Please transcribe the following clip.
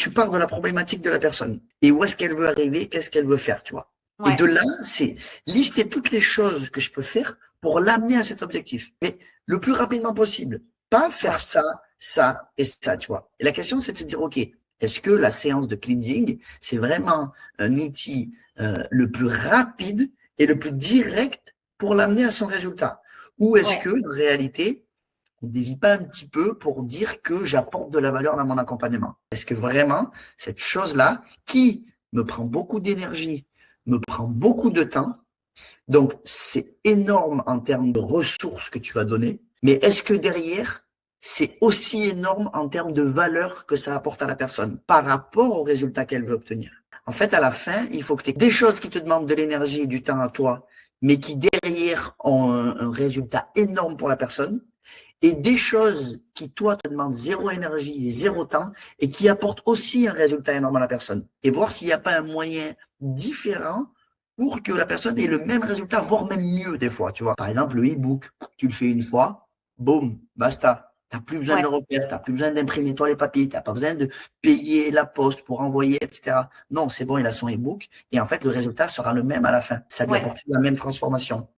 tu pars de la problématique de la personne et où est-ce qu'elle veut arriver, qu'est-ce qu'elle veut faire, tu vois. Et Ouais. de là, c'est lister toutes les choses que je peux faire pour l'amener à cet objectif. Mais le plus rapidement possible. Pas faire Ouais. ça et ça, tu vois. Et la question, c'est de se dire, OK, est-ce que la séance de cleansing, c'est vraiment un outil le plus rapide et le plus direct pour l'amener à son résultat? Ou est-ce Ouais. que, en réalité, on ne dévie pas un petit peu pour dire que j'apporte de la valeur dans mon accompagnement? Est-ce que vraiment, cette chose-là, qui me prend beaucoup d'énergie, me prend beaucoup de temps, donc c'est énorme en termes de ressources que tu vas donner, mais est-ce que derrière, c'est aussi énorme en termes de valeur que ça apporte à la personne par rapport au résultat qu'elle veut obtenir? En fait, à la fin, il faut que tu aies des choses qui te demandent de l'énergie et du temps à toi, mais qui derrière ont un résultat énorme pour la personne, et des choses qui, toi, te demandent zéro énergie et zéro temps et qui apportent aussi un résultat énorme à la personne. Et voir s'il n'y a pas un moyen différent pour que la personne ait le même résultat, voire même mieux des fois, tu vois. Par exemple, le e-book, tu le fais une fois, boum, basta. Tu n'as plus besoin de Ouais. le refaire, tu n'as plus besoin d'imprimer toi les papiers, tu n'as pas besoin de payer la poste pour envoyer, etc. Non, c'est bon, il a son e-book et en fait, le résultat sera le même à la fin. Ça lui Ouais. apporte la même transformation.